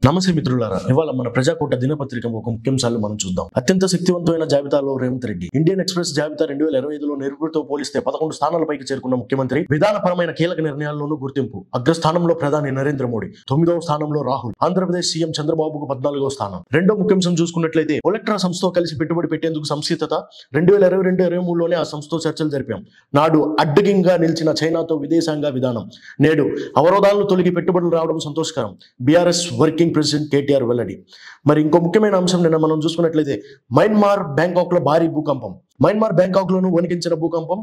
నమస్తే మిత్రులారా, ఇవాళ మన ప్రజాకోట దినపత్రిక ఒక ముఖ్యాంశాలు మనం చూద్దాం. అత్యంత శక్తివంతమైన జాబితాలో రేవంత్ రెడ్డి. ఇండియన్ ఎక్స్ప్రెస్ జాబితా 2025లో నిరుపేదతో పోలిస్తే 11 స్థానాలపైకి చేరుకున్న ముఖ్యమంత్రి. విధానపరమైన కీలక నిర్ణయాల్లోనూ గుర్తింపు. అగ్రస్థానంలో ప్రధాని నరేంద్ర మోడీ, 9వ స్థానంలో రాహుల్. ఆంధ్రప్రదేశ్ సీఎం చంద్రబాబుకు 14వ స్థానం. రెండో ముఖ్యాంశం చూసుకున్నట్లయితే ఒలెక్ట్రా సంస్థతో కలిసి పెట్టుబడి పెట్టేందుకు సంసిద్ధత. 2022-23లోనే ఆ సంస్థతో చర్చలు జరిపాం. నాడు అడ్డగింగా నిలిచిన చైనాతో విదేశాంగ విధానం. నేడు అవరోధాలను తొలగి పెట్టుబడులు రావడం సంతోషకరం. బీఆర్ఎస్ వర్కింగ్ ప్రెసిడెంట్ కేటీఆర్ వెల్లడి. మరి ఇంకో ముఖ్యమైన అంశం నిన్న మనం చూసుకున్నట్లయితే మయన్మార్ బ్యాంకాక్ లో భారీ భూకంపం. మయన్మార్ బ్యాంకాక్ లోను వణికించిన భూకంపం.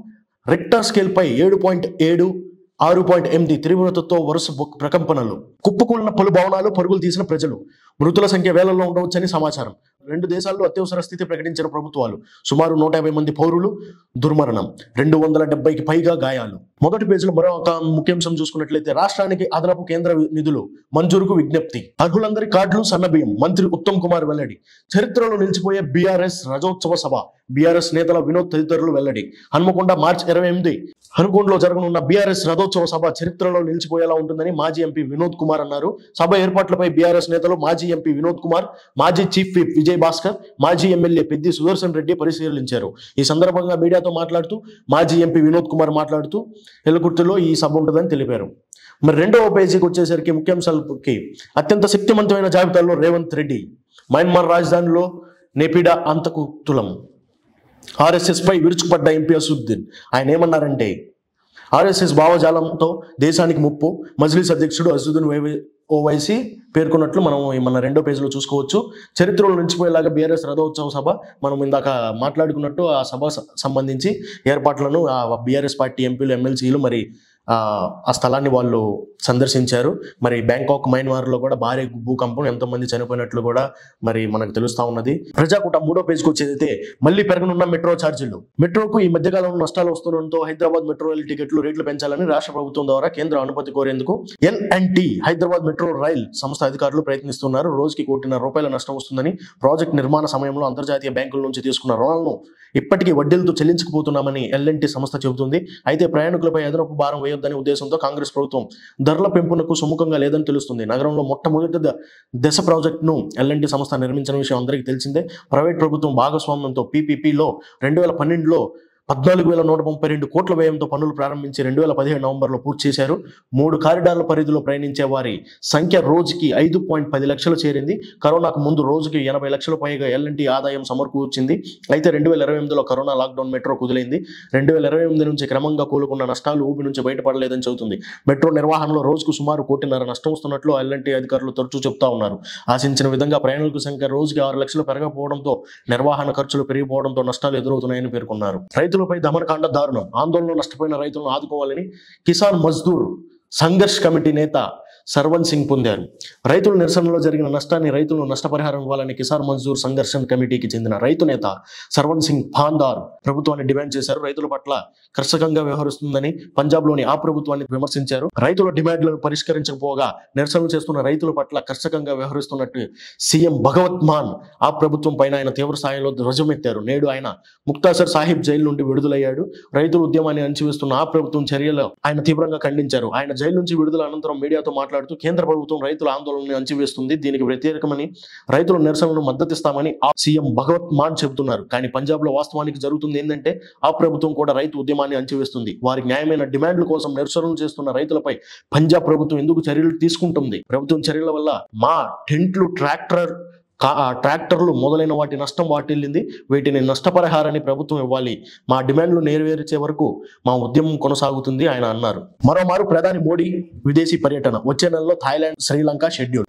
రిక్టర్ స్కేల్ పై 7.7, 6.8 తీవ్రతతో వరుస ప్రకంపనలు. కుప్పకూలిన పలు భవనాలు, పరుగులు తీసిన ప్రజలు. మృతుల సంఖ్య వేలల్లో ఉండవచ్చని సమాచారం. రెండు దేశాల్లో అత్యవసర స్థితి ప్రకటించిన ప్రభుత్వాలు. సుమారు 150 మంది పౌరులు దుర్మరణం. 270కి పైగా గాయాలు. మొదటి పేజీలో మరో ఒక ముఖ్యాంశం చూసుకున్నట్లయితే రాష్ట్రానికి అదనపు కేంద్ర నిధులు మంజూరుకు విజ్ఞప్తి. అర్హులందరి కార్డులు సన్నబియ్యం. మంత్రి ఉత్తమ్ కుమార్ వెల్లడి. చరిత్రలో నిలిచిపోయే బీఆర్ఎస్ రజోత్సవ సభ. బీఆర్ఎస్ నేతల వినోద్ తదితరులు వెల్లడి. హన్మకొండ మార్చి 28 హన్మకొండలో జరగనున్న బీఆర్ఎస్ రథోత్సవ సభ చరిత్రలో నిలిచిపోయేలా ఉంటుందని మాజీ ఎంపీ వినోద్ కుమార్ అన్నారు. సభ ఏర్పాట్లపై బీఆర్ఎస్ నేతలు, మాజీ ఎంపీ వినోద్ కుమార్, మాజీ చీఫ్ విప్ విజయ్ భాస్కర్, మాజీ ఎమ్మెల్యే పెద్ది సుదర్శన్ రెడ్డి పరిశీలించారు. ఈ సందర్భంగా మీడియాతో మాట్లాడుతూ మాజీ ఎంపీ వినోద్ కుమార్ మాట్లాడుతూ ఎలుగుర్తిలో ఈ సభ ఉంటుందని తెలిపారు. మరి రెండవ పేజీకి వచ్చేసరికి ముఖ్యాంశాలకి అత్యంత శక్తివంతమైన జాబితాలో రేవంత్ రెడ్డి. మయన్మార్ రాజధానిలో నెపిడా అంతకుతులం. ఆర్ఎస్ఎస్ పై విరుచుకుపడ్డ ఎంపీ అసదుద్దీన్. ఆయన ఏమన్నారంటే ఆర్ఎస్ఎస్ భావజాలంతో దేశానికి ముప్పు. మజ్లిస్ అధ్యక్షుడు అసదుద్దీన్ ఓవైసీ పేర్కొన్నట్లు మనం మన రెండో పేజీలో చూసుకోవచ్చు. చరిత్రలో నిలిచిపోయేలాగా బీఆర్ఎస్ రథోత్సవ సభ. మనం ఇందాక మాట్లాడుకున్నట్టు ఆ సభ సంబంధించి ఏర్పాట్లను ఆ బీఆర్ఎస్ పార్టీ ఎంపీలు, ఎమ్మెల్సీలు మరి ఆ స్థలాన్ని వాళ్ళు సందర్శించారు. మరి బ్యాంకాక్, మయన్మార్లో కూడా భారీ భూకంపం, ఎంతోమంది చనిపోయినట్లు కూడా మరి మనకు తెలుస్తా ఉన్నది. ప్రజాకూట మూడో పేజీకి వచ్చేదైతే మళ్ళీ పెరగనున్న మెట్రో ఛార్జీలు. మెట్రోకు ఈ మధ్యకాలంలో నష్టాలు వస్తుండటంతో హైదరాబాద్ మెట్రో రైలు టికెట్లు రేట్లు పెంచాలని రాష్ట్ర ప్రభుత్వం ద్వారా కేంద్ర అనుమతి కోరేందుకు L&T హైదరాబాద్ మెట్రో రైల్ సంస్థ అధికారులు ప్రయత్నిస్తున్నారు. రోజుకి ₹1.5 నష్టం వస్తుందని, ప్రాజెక్ట్ నిర్మాణ సమయంలో అంతర్జాతీయ బ్యాంకుల నుంచి తీసుకున్న రుణాలను ఇప్పటికీ వడ్డీలతో చెల్లించకపోతున్నామని L&T సంస్థ చెబుతుంది. అయితే ప్రయాణికులపై అదనపు భారం వేయొద్దనే ఉద్దేశంతో కాంగ్రెస్ ప్రభుత్వం ధరల పెంపునకు సుముఖంగా లేదని తెలుస్తుంది. నగరంలో మొట్టమొదటి దశ ప్రాజెక్టును L&T సంస్థ నిర్మించిన విషయం అందరికీ తెలిసిందే. ప్రైవేట్ ప్రభుత్వం భాగస్వామ్యంతో PPPలో 2012లో 14,132 కోట్ల వ్యయంతో పనులు ప్రారంభించి 2017 నవంబర్లో పూర్తి చేశారు. 3 కారిడార్ల పరిధిలో ప్రయాణించే వారి సంఖ్య రోజుకి 5.10 లక్షలు చేరింది. కరోనాకు ముందు రోజుకి 80 లక్షల పైగా L&T ఆదాయం సమకూర్చింది. అయితే 2028లో కరోనా లాక్డౌన్ మెట్రో కుదిలింది. 2028 నుంచి క్రమంగా కోలుకున్న నష్టాలు ఊపి నుంచి బయటపడలేదని చెబుతుంది. మెట్రో నిర్వహణలో రోజుకు సుమారు ₹1.5 కోటి నష్టం వస్తున్నట్లు L&T అధికారులు తరచూ చెబుతా ఉన్నారు. ఆశించిన విధంగా ప్రయాణికుల సంఖ్య రోజుకి 6 లక్షలు పెరగకపోవడంతో నిర్వహణ ఖర్చులు పెరిగిపోవడంతో నష్టాలు ఎదురవుతున్నాయని పేర్కొన్నారు. రైతులపై దమనకాండ దారుణం. ఆందోళనలో నష్టపోయిన రైతులను ఆదుకోవాలని కిసాన్ మజ్దూర్ సంఘర్ష్ కమిటీ నేత సర్వన్ సింగ్ పొందారు. రైతుల నిరసనలో జరిగిన నష్టాన్ని రైతులను నష్టపరిహారం ఇవ్వాలని కిసాన్ మజ్దూర్ సంఘర్షణ కమిటీకి చెందిన రైతు నేత సర్వన్ సింగ్ పాందార్ ప్రభుత్వాన్ని డిమాండ్ చేశారు. రైతుల పట్ల కర్షకంగా వ్యవహరిస్తుందని పంజాబ్లోని ఆ ప్రభుత్వాన్ని విమర్శించారు. రైతుల డిమాండ్లను పరిష్కరించకపోగా నిరసనలు చేస్తున్న రైతుల పట్ల కర్షకంగా వ్యవహరిస్తున్నట్టు సీఎం భగవత్ మాన్ ఆ ప్రభుత్వం పైన ఆయన తీవ్ర స్థాయిలో ధ్వజమెత్తారు. నేడు ఆయన ముక్తాసర్ సాహిబ్ జైలు నుండి విడుదలయ్యాడు. రైతుల ఉద్యమాన్ని అణచివేస్తున్న ఆ ప్రభుత్వం చర్యలు ఆయన తీవ్రంగా ఖండించారు. ఆయన జైలు నుంచి విడుదల అనంతరం మీడియాతో మాట్లాడుతూ కేంద్ర ప్రభుత్వం రైతుల ఆందోళనను అణచివేస్తుంది, దీనికి వ్యతిరేకమని, రైతుల నిరసనలను మద్దతిస్తామని సీఎం భగవత్ మాన్ చెబుతున్నారు. కానీ పంజాబ్ లో వాస్తవానికి జరుగుతుంది ఏంటంటే ఆ ప్రభుత్వం కూడా రైతు ఉద్యమాన్ని అణచివేస్తుంది. వారి న్యాయమైన డిమాండ్ల కోసం నిరసనలు చేస్తున్న రైతులపై పంజాబ్ ప్రభుత్వం ఎందుకు చర్యలు తీసుకుంటుంది? ప్రభుత్వం చర్యల వల్ల మా టెంట్లు, ట్రాక్టర్లు మొదలైన వాటి నష్టం వాటిల్లింది. వీటిని నష్టపరిహారాన్ని ప్రభుత్వం ఇవ్వాలి. మా డిమాండ్లు నెరవేర్చే వరకు మా ఉద్యమం కొనసాగుతుంది ఆయన అన్నారు. మరోమారు ప్రధాని మోడీ విదేశీ పర్యటన. వచ్చే నెలలో థాయిలాండ్, శ్రీలంక షెడ్యూల్.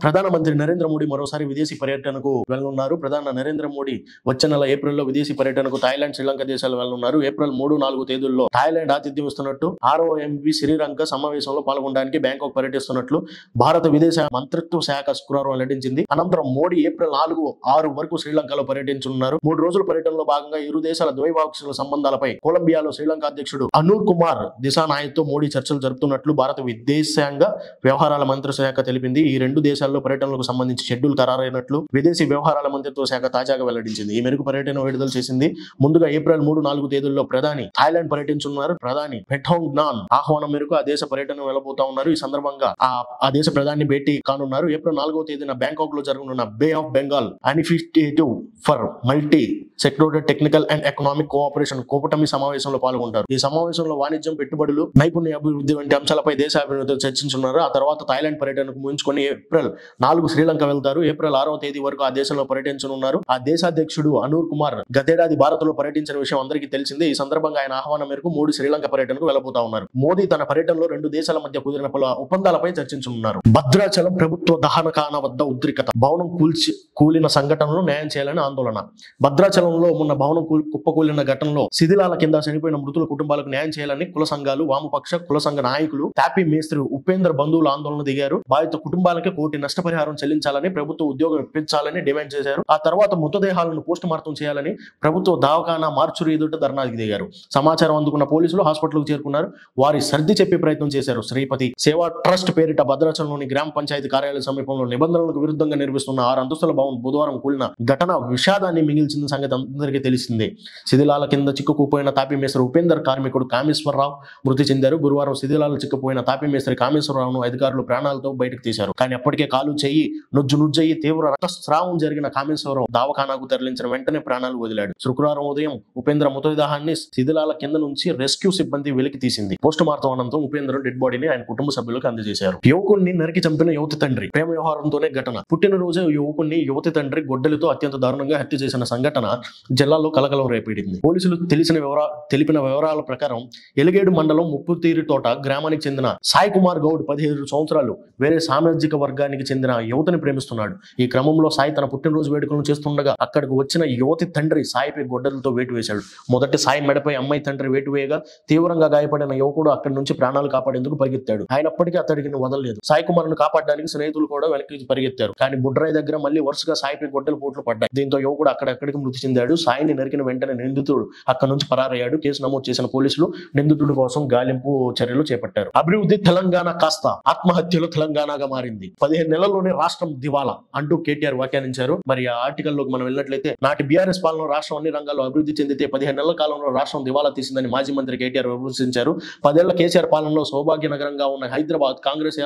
ప్రధానమంత్రి నరేంద్ర మోడీ మరోసారి విదేశీ పర్యటనకు వెళ్లనున్నారు. ప్రధాని నరేంద్ర మోడీ వచ్చే నెల ఏప్రిల్లో విదేశీ పర్యటనకు థాయిలాండ్, శ్రీలంక దేశాలు వెళ్లనున్నారు. ఏప్రిల్ 3-4 తేదీల్లో థాయిలాండ్ ఆతిథ్యం ఇస్తున్నట్టు, 6వ శ్రీలంక సమావేశంలో పాల్గొనడానికి బ్యాంకాక్ పర్యటిస్తున్నట్లు భారత విదేశ మంత్రిత్వ శాఖ శుక్రవారం వెల్లడించింది. అనంతరం మోడీ ఏప్రిల్ 4-6 వరకు శ్రీలంకలో పర్యటించనున్నారు. 3 రోజుల పర్యటనలో భాగంగా ఇరు దేశాల ద్వైపాక్షిక సంబంధాలపై కొలంబియాలో శ్రీలంక అధ్యక్షుడు అనూర్ కుమార్ దిశానాయక్తో మోడీ చర్చలు జరుపుతున్నట్లు భారత విదేశాంగ వ్యవహారాల మంత్రిత్వ శాఖ తెలిపింది. ఈ రెండు దేశాల్లో పర్యటనలకు సంబంధించి షెడ్యూల్ ఖరారైనట్లు విదేశీ వ్యవహారాల మంత్రిత్వ శాఖ తాజాగా వెల్లడించింది. ఈ మేరకు పర్యటన విడుదల చేసింది. ముందుగా ఏప్రిల్ 3-4 తేదీల్లో ప్రధాని థాయిలాండ్ పర్యటించనున్నారు. ప్రధాని ఫెథోంగ్ నాన్ ఆహ్వానం మేరకు ఆ దేశ పర్యటన వెళ్ళబోతా ఉన్నారు. ఈ సందర్భంగా ఆ దేశ ప్రధాని భేటీ కానున్నారు. ఏప్రిల్ 4వ తేదీన బ్యాంకాక్ లో జరగనున్న bay of Bengal initiative for multi sectoral technical and economic cooperation కూటమి సమావేశంలో పాల్గొంటారు. ఈ సమావేశంలో వాణిజ్యం, పెట్టుబడులు, నైపుణ్య అభివృద్ధి వంటి అంశాలపై దేశ అభివృద్ధితో చర్చించున్నారు. ఆ తర్వాత థాయిలాండ్ పర్యటనకు ముగించుకొని ఏప్రిల్ 4 శ్రీలంక వెళ్తారు. ఏప్రిల్ 6వ తేదీ వరకు ఆ దేశంలో పర్యటించనున్నారు. ఆ దేశాధ్యక్షుడు అనూర్ కుమార్ గతేడాది భారత్ లో పర్యటించిన విషయం అందరికీ తెలిసిందే. ఈ సందర్భంగా ఆయన ఆహ్వానం మేరకు మోడీ శ్రీలంక పర్యటనకు వెళ్లబోతా ఉన్నారు. మోదీ తన పర్యటనలో 2 దేశాల మధ్య కుదిరిన పలు ఒప్పందాలపై చర్చించనున్నారు. భద్రాచలం ప్రభుత్వ దహనఖానా వద్ద ఉద్రిక్తత, భవనం కూలిన సంఘటనలో న్యాయం చేయాలని ఆందోళన. భద్రాచలంలో ఉన్న భవనం కుప్పకూలిన ఘటనలో శిథిలాల కింద చనిపోయిన మృతుల కుటుంబాలకు న్యాయం చేయాలని కుల సంఘాలు, వామపక్ష కుల సంఘ నాయకులు, తాపీ మేస్త్రి ఉపేందర్ బంధువులు ఆందోళన దిగారు. బాధిత కుటుంబాలకి 1 కోటి నష్టపరిహారం చెల్లించాలని, ప్రభుత్వ ఉద్యోగం ఇప్పించాలని డిమాండ్ చేశారు. ఆ తర్వాత మృతదేహాలను పోస్ట్ మార్టం చేయాలని ప్రభుత్వ దవాఖానా మార్చురీ ఎదుట ధర్నాకి దిగారు. సమాచారం అందుకున్న పోలీసులు హాస్పిటల్కు చేరుకున్నారు. వారి సర్ది చెప్పే ప్రయత్నం చేశారు. శ్రీపతి సేవా ట్రస్ట్ పేరిట భద్రాచలంలోని గ్రామ పంచాయతీ కార్యాలయ సమీపంలో నిబంధనలకు విరుద్ధంగా నిర్మిస్తున్న 6 అంతస్తుల భవనం బుధవారం కూలిన ఘటన విషాదాన్ని మిగిల్చిన సంగతి అందరికీ తెలిసిందే. శిథిలాల కింద చిక్కుకుపోయిన తాపీ మేస్త్రి ఉపేందర్ కార్మికుడు కామేశ్వరరావు మృతి చెందారు. గురువారం శిథిలాలు చిక్కుపోయిన తాపీ మేస్త్రి కామేశ్వరరావును అధికారులు ప్రాణాలతో బయటకు తీశారు. కానీ అప్పటికే కాలు చెయ్యి నుజ్జయ్యి తీవ్ర రక్తస్రావం జరిగిన కామేశ్వరరావు దవాఖానాకు తరలించిన వెంటనే ప్రాణాలు వదిలాడు. శుక్రవారం ఉదయం ఉపేంద్ర మృతదేహాన్ని శిథిలాల కింద నుంచి రెస్క్యూ సిబ్బంది వెలికి తీసింది. పోస్ట్ మార్టం అనంతరం ఉపేంద్ర డెడ్ బాడీని ఆయన కుటుంబ సభ్యులకు అందజేశారు. యువకుడిని నరికి చంపిన యువతి తండ్రి ప్రేమ వ్యవహారంతోనే ఘటన. పుట్టినరోజు యువకుడిని యువతి తండ్రి గొడ్డలితో అత్యంత దారుణంగా హత్య చేసిన సంఘటన జిల్లాలో కలకలం రేపింది. పోలీసులు తెలిపిన వివరాల ప్రకారం ఎలిగేడు మండలం ముప్పుతీరి తోట గ్రామానికి చెందిన సాయి కుమార్ గౌడ్ 17 సంవత్సరాలు వేరే సామాజిక వర్గానికి చెందిన యువతిని ప్రేమిస్తున్నాడు. ఈ క్రమంలో సాయి తన పుట్టినరోజు వేడుకలను చేస్తుండగా అక్కడికి వచ్చిన యువతి తండ్రి సాయిపై గొడ్డలతో వేటు వేశాడు. మొదటి సాయి మెడపై అమ్మాయి తండ్రి వేటు వేయగా తీవ్రంగా గాయపడిన యువకుడు అక్కడి నుంచి ప్రాణాలు కాపాడేందుకు పరిగెత్తాడు. అయినప్పటికీ అతడికి వదలలేదు. సాయి కుమార్ ను కాపాడడానికి స్నేహితులు కూడా వెనక్కి పరిగెత్తారు. కానీ బుడ్రాయి దగ్గర మళ్ళీ వరుసగా సాయిపై గొడ్డల పోట్లు పడ్డాయి. దీంతో యువకుడు అక్కడికి మృతి చెందాడు. సాయిని నరికిన వెంటనే నిందితుడు అక్కడి నుంచి పరారయ్యాడు. కేసు నమోదు చేసిన పోలీసులు నిందితుడి కోసం గాలింపు చర్యలు చేపట్టారు. అభివృద్ధి తెలంగాణ కాస్త ఆత్మహత్యలు తెలంగాణగా మారింది. 15 నెలల్లోనే రాష్ట్రం దివాలా అంటూ కేటీఆర్ వ్యాఖ్యానించారు. మరి ఆ ఆర్టికల్లోకి మనం వెళ్ళినట్లయితే నాటి బీఆర్ఎస్ పాలన రాష్ట్రం అన్ని రంగాల్లో అభివృద్ధి చెందితే 15 నెలల కాలంలో రాష్ట్రం దివాలా తీసిందని మాజీ మంత్రి కేటీఆర్ విమర్శించారు. 10 ఏళ్ల కేసీఆర్ పాలనలో సౌభాగ్య నగరంగా ఉన్న హైదరాబాద్ కాంగ్రెస్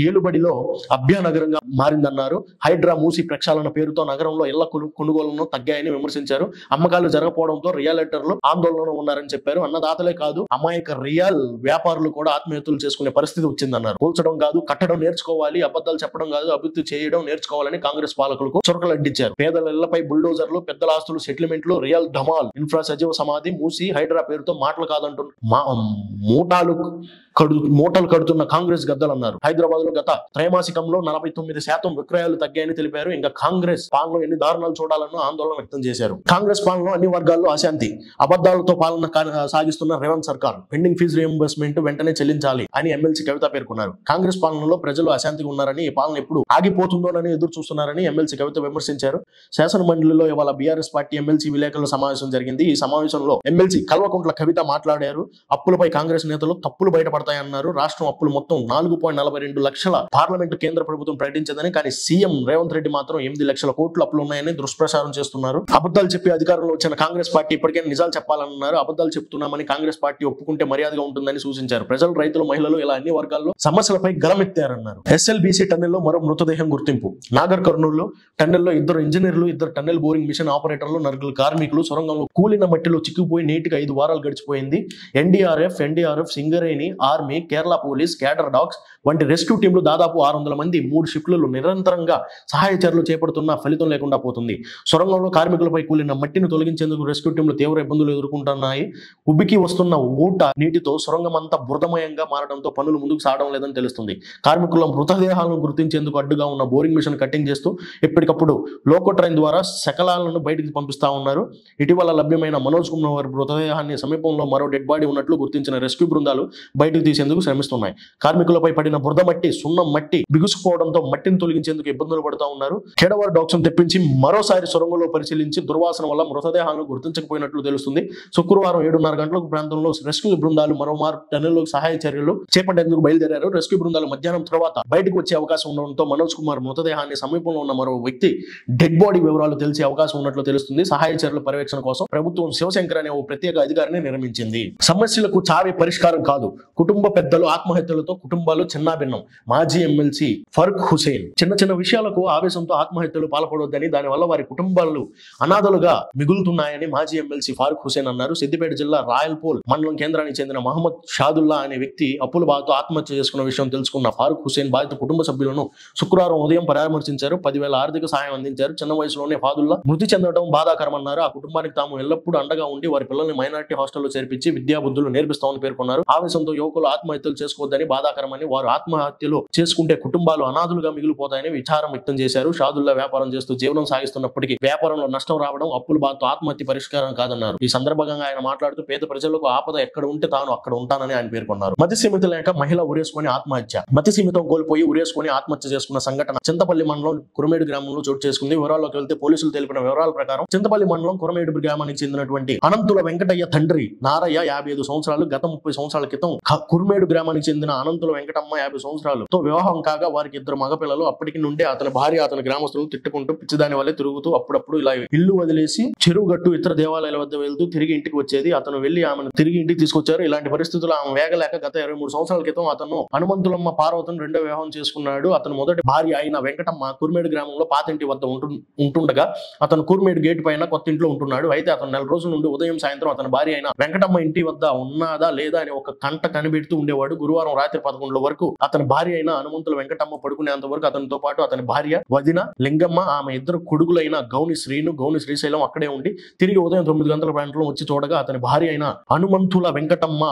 ఏలుబడిలో అభ్యానగరంగా మారిందన్నారు. హైడ్రా మూసి ప్రక్షాళన పేరుతో నగరంలో ఇళ్ల కొనుగోలను తగ్గాయని విమర్శించారు. అమ్మకాలు జరగకపోవడంతో రియల్టర్లు ఆందోళనలో ఉన్నారని చెప్పారు. అన్నదాతలే కాదు అమాయక రియల్ వ్యాపారులు కూడా ఆత్మహత్యలు చేసుకునే పరిస్థితి వచ్చిందన్నారు. కూల్చడం కాదు కట్టడం నేర్చుకోవాలి, అబద్ధాలు చెప్పడం కాదు అభివృద్ధి చేయడం నేర్చుకోవాలని కాంగ్రెస్ పాలకులకు చురకలు అంటించారు. పేదల ఇళ్లపై బుల్డోజర్లు, పెద్దల ఆస్తులు, సెటిల్మెంట్లు, రియల్ ధమాల్, ఇన్ఫ్రా సజీవ సమాధి, మూసి, హైడ్రా పేరుతో మాటలు కాదంటూ మూటలు కడుతున్న కాంగ్రెస్ గద్దలన్నారు. హైదరాబాద్ లో గత త్రైమాసికంలో 49% విక్రయాలు తగ్గాయని తెలిపారు. ఇంకా కాంగ్రెస్ పాలనలో ఎన్ని దారుణాలు చూడాలన్న ఆందోళన వ్యక్తం చేశారు. కాంగ్రెస్ పాలనలో అన్ని వర్గాల్లో అశాంతి, అబద్ధాలతో పాలన సాగిస్తున్న రేవంత్ సర్కార్ పెండింగ్ ఫీజు రియంబర్స్మెంట్ వెంటనే చెల్లించాలి అని ఎమ్మెల్సీ కవిత పేర్కొన్నారు. కాంగ్రెస్ పాలనలో ప్రజలు అశాంతిగా ఉన్నారని, ఈ పాలన ఎప్పుడు ఆగిపోతుందోనని ఎదురు చూస్తున్నారని ఎమ్మెల్సీ కవిత విమర్శించారు. శాసన మండలిలో ఇవాళ బీఆర్ఎస్ పార్టీ ఎమ్మెల్సీ విలేకరుల సమావేశం జరిగింది. ఈ సమావేశంలో ఎమ్మెల్సీ కల్వకుంట్ల కవిత మాట్లాడారు. అప్పులపై కాంగ్రెస్ నేతలు తప్పులు బయటపడతాయన్నారు. రాష్ట్రం అప్పులు మొత్తం 4.42 లక్షల పార్లమెంటు కేంద్ర ప్రభుత్వం ప్రకటించదని, కానీ సీఎం రేవంత్ రెడ్డి మాత్రం 8 లక్షల కోట్ల అప్పులు ఉన్నాయని దుష్ప్రచారం చేస్తున్నారు. అబద్ధాలు చెప్పి అధికారంలో వచ్చిన కాంగ్రెస్ పార్టీ ఇప్పటికైనా నిజాలు చెప్పాలన్నారు. అబద్ధాలు చెప్తున్నామని కాంగ్రెస్ పార్టీ ఒప్పుకుంటే మర్యాదగా ఉంటుందని సూచించారు. ప్రజలు, రైతులు, మహిళలు ఇలా అన్ని వర్గాల్లో సమస్యలపై గలమెత్తారన్నారు. ఎస్ఎల్బీసీ టన్నెల్లో మరో మృతదేహం గుర్తింపు. నాగర్ కర్నూలులో టన్నెల్లో 2 ఇంజనీర్లు, 2 టన్నెల్ బోరింగ్ మిషన్ ఆపరేటర్లు, 4 కార్మికులు సొరంగంలో కూలిన మట్టిలో చిక్కుపోయి నీటికి 5 వారాలు గడిచిపోయింది. NDRF, Singareni, army, Kerala police, cadre dogs వంటి రెస్క్యూ టీంలు దాదాపు 600 మంది 3 షిఫ్టులు నిరంతరంగా సహాయ చర్యలు చేపడుతున్న ఫలితం లేకుండా పోతుంది. సొరంగంలో కార్మికులపై కూలిన మట్టిని తొలగించేందుకు రెస్క్యూ టీంలు తీవ్ర ఇబ్బందులు ఎదుర్కొంటున్నాయి. ఉబికి వస్తున్న ఊట నీటితో సొరంగమంతా బురదమయంగా మారడంతో పనులు ముందుకు సాగడం లేదని తెలుస్తుంది. కార్మికుల మృతదేహాలను గుర్తించేందుకు అడ్డుగా ఉన్న బోరింగ్ మిషన్ కటింగ్ చేస్తూ ఎప్పటికప్పుడు లోకో ట్రైన్ ద్వారా శకలాలను బయటికి పంపిస్తా ఉన్నారు. ఇటీవల లభ్యమైన మనోజ్ కుమార్ మృతదేహాన్ని సమీపంలో మరో డెడ్ బాడీ ఉన్నట్లు గుర్తించిన రెస్క్యూ బృందాలు బయటకు తీసేందుకు శ్రమిస్తున్నాయి. కార్మికులపై పడిన బురద మట్టి, సున్నం మట్టి బిగుసుకుపోవడంతో మట్టిని తొలగించేందుకు ఇబ్బందులు పడుతూ ఉన్నారు. కేడవర్ డాక్స్ తెప్పించి మరోసారి సొరంగంలో పరిశీలించి దుర్వాసన వల్ల మృతదేహాలను గుర్తించకపోయినట్లు తెలుస్తుంది. శుక్రవారం 7:30 గంటల ప్రాంతంలో రెస్క్యూ బృందాలు మరోమారు టన్నెల్లో సహాయ చర్యలు చేపట్టేందుకు బయలుదేరారు. రెస్క్యూ బృందాలు మధ్యాహ్నం తర్వాత బయటకు వచ్చే అవకాశం ఉండడంతో మనోజ్ కుమార్ మృతదేహాన్ని సమీపంలో ఉన్న మరో వ్యక్తి డెడ్ బాడీ వివరాలు తెలిసే అవకాశం ఉన్నట్లు తెలుస్తుంది. సహాయ చర్యల పర్యవేక్షణ కోసం ప్రభుత్వం శివశంకర్ అనే ఓ ప్రత్యేక అధికారిని నిర్మించింది. సమస్యలకు చావే పరిష్కారం కాదు. కుటుంబ పెద్దలు ఆత్మహత్యలతో కుటుంబాలు చిన్నాభిన్నం. మాజీ ఎమ్మెల్సీ ఫరూక్ హుసేన్ చిన్న చిన్న విషయాలకు ఆవేశంతో ఆత్మహత్యలు పాల్పడొద్దని, దానివల్ల వారి కుటుంబాలు అనాథలుగా మిగులుతున్నాయని మాజీ ఎమ్మెల్సీ ఫరూక్ హుసేన్ అన్నారు. సిద్దిపేట జిల్లా రాయల్పూల్ మండలం కేంద్రానికి చెందిన మహమ్మద్ షాదుల్లా అనే వ్యక్తి అప్పుల బాధతో ఆత్మహత్య చేసుకున్న విషయం తెలుసుకున్న ఫరూక్ హుసేన్ బాధిత కుటుంబ సభ్యులను శుక్రవారం ఉదయం పరామర్శించారు. 10,000 ఆర్థిక సాయం అందించారు. చిన్న వయసులోనే ఫాదుల్లా మృతి చెందడం బాధాకరమన్నారు. ఆ కుటుంబానికి తాము ఎల్లప్పుడూ అండగా ఉండి వారి పిల్లల్ని మైనారిటీ హాస్టల్లో చేర్పించి విద్యా బుద్ధులు నేర్పిస్తామని పేర్కొన్నారు. ఆవేశంతో యువకులు ఆత్మహత్యలు చేసుకోవద్దని, బాధాకరమని, వారు ఆత్మహత్యలు చేసుకుంటే కుటుంబాలు అనాథులుగా మిగిలిపోతాయని విచారం వ్యక్తం చేశారు. షాదుల్లా వ్యాపారం చేస్తూ జీవనం సాగిస్తున్నప్పటికీ వ్యాపారంలో నష్టం రావడం, అప్పుల బాధతో ఆత్మహత్య పరిష్కారం కాదన్నారు. ఈ సందర్భంగా ఆయన మాట్లాడుతూ పేద ప్రజలకు ఆపద ఎక్కడ ఉంటే తాను అక్కడ ఉంటానని ఆయన పేర్కొన్నారు. మతి సీమిత లేక మహిళ ఉరేసుకొని ఆత్మహత్య. మతి సీమితం కోల్పోయి ఉరేసుకొని ఆత్మహత్య చేసుకున్న సంఘటన చింతపల్లి మండలం కురమేడు గ్రామంలో చోటు చేసుకుంది. వివరాల్లోకి వెళ్తే పోలీసులు తెలిపిన వివరాల ప్రకారం చింతపల్లి మండలం కురమేడు గ్రామానికి చెందినటువంటి అనంతుల వెంకటయ్య తండ్రి నారయ్య 55 సంవత్సరాలు గత 30 సంవత్సరాల క్రితం కురమేడు గ్రామానికి చెందిన అనంతుల వెంకటమ్మ 50 సంవత్సరాలతో వివాహం కాగా వారికి 2 మగపిల్లలు. అప్పటికి నుండి అతని భార్య అతని గ్రామస్తులను తిట్టుకుంటూ పిచ్చిదాని వల్లే తిరుగుతూ అప్పుడప్పుడు ఇలా ఇల్లు వదిలేసి చెరువు గట్టు ఇతర దేవాలయాల వద్ద వెళ్తూ తిరిగి ఇంటికి వచ్చేది. అతను వెళ్లి ఆమెను తిరిగి ఇంటికి తీసుకొచ్చారు. ఇలాంటి పరిస్థితుల్లో ఆమె వేగలేక గత 23 సంవత్సరాల క్రితం అతను హనుమంతులమ్మ పార్వతిని 2వ వివాహం చేసుకున్నాడు. అతను మొదటి భార్య అయిన వెంకటమ్మ కుర్మేడు గ్రామంలో పాతింటి వద్ద ఉంటుండగా అతను కుర్మేడు గేట్ పైన కొత్త ఇంట్లో ఉంటున్నాడు. అయితే అతను 4 రోజుల నుండి ఉదయం సాయంత్రం అతని భార్య అయిన వెంకటమ్మ ఇంటి వద్ద ఉన్నదా లేదా అని ఒక కంట కనిపెడుతూ ఉండేవాడు. గురువారం రాత్రి 11 వరకు అతని భార్య అయిన హనుమంతుల వెంకటమ్మ పడుకునేంత వరకు అతనితో పాటు అతని భార్య వదిన లింగమ్మ, ఆమె 2 కొడుకులైన గౌని శ్రీను, గౌని శ్రీశైలం అక్కడే ఉండి తిరిగి ఉదయం 9 గంటల ప్రాంతంలో వచ్చి చూడగా అతని భార్య అయిన హనుమంతుల వెంకటమ్మ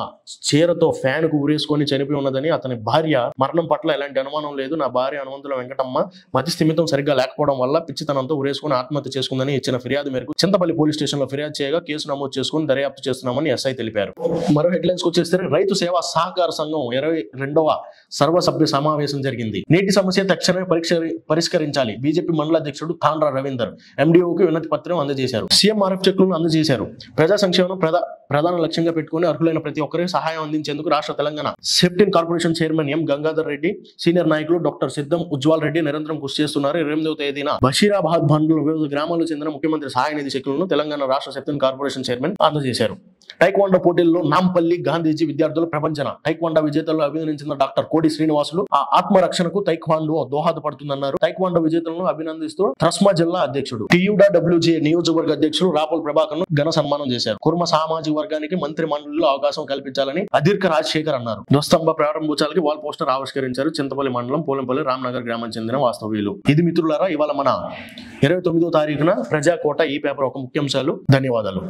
చీరతో ఫ్యాన్ కు ఊరేసుకొని చనిపోయి ఉన్నదని, అతని భార్య మరణం పట్ల ఎలాంటి అనుమానం లేదు, నా భార్య హనుమంతుల వెంకటమ్మ మతి స్థిమితం సరిగ్గా లేకపోవడం వల్ల పిచ్చితనంతో ఊరేసుకొని ఆత్మహత్య చేసుకుందని ఇచ్చిన ఫిర్యాదు మేరకు చింతపల్లి పోలీస్ స్టేషన్ లో ఫిర్యాదు చేయగా కేసు నమోదు చేసుకుని దర్యాప్తు చేస్తున్నామని ఎస్ఐ తెలిపారు. మరో హెడ్లైన్స్ వచ్చేస్తే రైతు సేవా సహకార సంఘం 22వ సర్వసభ్య సమావేశం జరిగింది. నీటి సమస్య తక్షణమే పరిష్కరించాలి. బీజేపీ మండల అధ్యక్షుడు తాండ్ర రవీందర్ ఎండిఓకి వినతి పత్రం అందజేశారు. సీఎంఆర్ఎఫ్ చెక్కులను అందజేశారు. ప్రజా సంక్షేమం ప్రధాన లక్ష్యంగా పెట్టుకుని అర్హులైన ప్రతి ఒక్కరికి సహాయం అందించేందుకు రాష్ట్ర తెలంగాణ సెఫ్టిన్ corporation chairman M Gangadhar Reddy, senior నాయకులు డాక్టర్ సిద్ధం ఉజ్వాల్ రెడ్డి నిరంతరం కృషి చేస్తున్నారు. 28వ తేదీన బషీరాబాద్ మండలం వివిధ గ్రామాలకు చెందిన ముఖ్యమంత్రి సహాయ నిధి చెక్కులను తెలంగాణ రాష్ట్ర సెఫ్టిన్ కార్పొరేషన్ చైర్మన్ అందజేశారు. టైక్వాండో పోటీల్లో నాంపల్లి గాంధీజీ విద్యార్థుల ప్రపంచన టైక్వాండో విజేతలను అభినందించిన డాక్టర్ కోడి శ్రీనివాసులు ఆ ఆత్మరక్షణకు టైక్వాండో దోహదపడుతుందన్నారు. టైక్వాండో విజేతలను అభినందిస్తూ ట్రస్మా జిల్లా అధ్యక్షుడు TUWJ నియోజకవర్గ అధ్యక్షుడు రాపుల్ ప్రభాకర్ ను ఘన సన్మానం చేశారు. కుర్మ సామాజిక వర్గానికి మంత్రి మండలిలో అవకాశం కల్పించాలని అధిర్క రాజశేఖర్ అన్నారు. ధ్వస్తంభ ప్రారంభోత్సవాలకి వాల్ పోస్టర్ ఆవిష్కరించారు. చింతపల్లి మండలం పోలంపల్లి రామ్నగర్ గ్రామానికి చెందిన వాస్తవ్యులు. ఇది మిత్రులారా ఇవాళ మన 29వ తారీఖున ప్రజాకోట ఈ పేపర్ ఒక ముఖ్యాంశాలు. ధన్యవాదాలు.